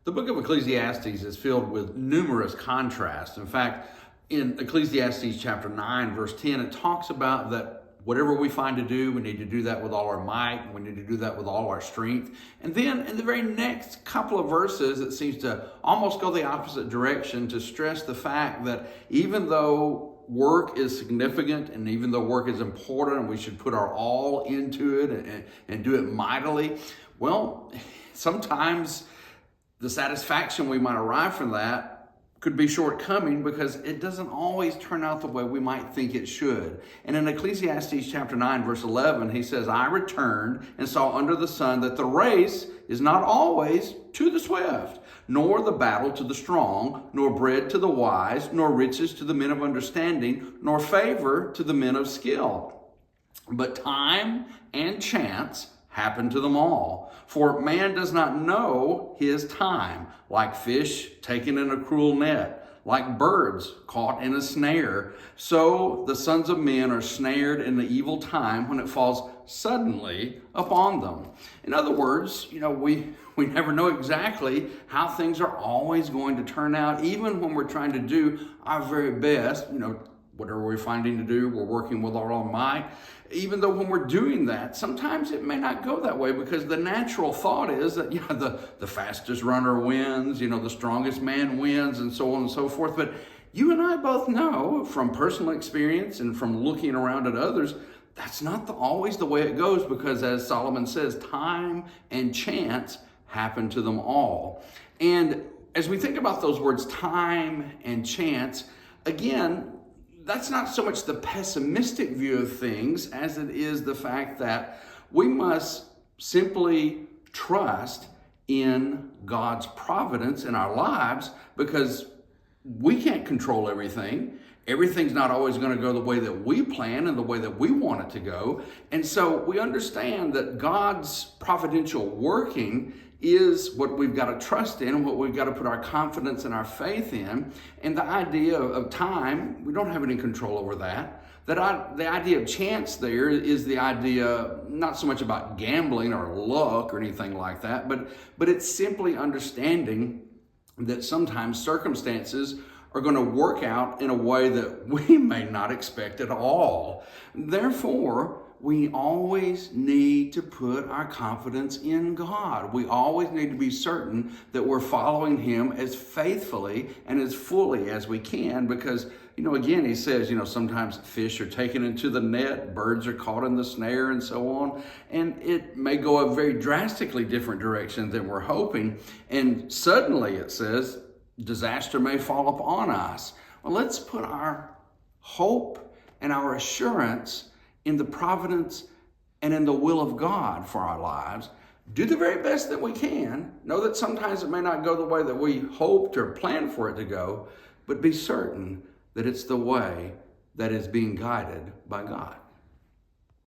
The book of Ecclesiastes is filled with numerous contrasts. In fact, in Ecclesiastes chapter 9, verse 10, it talks about that whatever we find to do, we need to do that with all our might, and we need to do that with all our strength. And then in the very next couple of verses, it seems to almost go the opposite direction to stress the fact that even though work is significant and even though work is important and we should put our all into it and do it mightily, well, sometimes the satisfaction we might arrive from that could be shortcoming because it doesn't always turn out the way we might think it should. And in Ecclesiastes chapter 9, verse 11, he says, I returned and saw under the sun that the race is not always to the swift, nor the battle to the strong, nor bread to the wise, nor riches to the men of understanding, nor favor to the men of skill. But time and chance happen to them all. For man does not know his time, like fish taken in a cruel net, like birds caught in a snare. So the sons of men are snared in the evil time when it falls suddenly upon them. In other words, we never know exactly how things are always going to turn out, even when we're trying to do our very best. Whatever we're finding to do, we're working with our might. Even though when we're doing that, sometimes it may not go that way because the natural thought is that the fastest runner wins, the strongest man wins, and so on and so forth. But you and I both know from personal experience and from looking around at others, that's not always the way it goes because, as Solomon says, time and chance happen to them all. And as we think about those words, time and chance, again, that's not so much the pessimistic view of things as it is the fact that we must simply trust in God's providence in our lives because we can't control everything. Everything's not always going to go the way that we plan and the way that we want it to go. And so we understand that God's providential working is what we've got to trust in, what we've got to put our confidence and our faith in. And the idea of time, we don't have any control over that. The idea of chance there is the idea not so much about gambling or luck or anything like that, but it's simply understanding that sometimes circumstances are going to work out in a way that we may not expect at all. Therefore, we always need to put our confidence in God. We always need to be certain that we're following Him as faithfully and as fully as we can because, again, He says, sometimes fish are taken into the net, birds are caught in the snare, and so on. And it may go a very drastically different direction than we're hoping. And suddenly, it says, disaster may fall upon us. Well, let's put our hope and our assurance in the providence and in the will of God for our lives. Do the very best that we can. Know that sometimes it may not go the way that we hoped or planned for it to go, but be certain that it's the way that is being guided by God.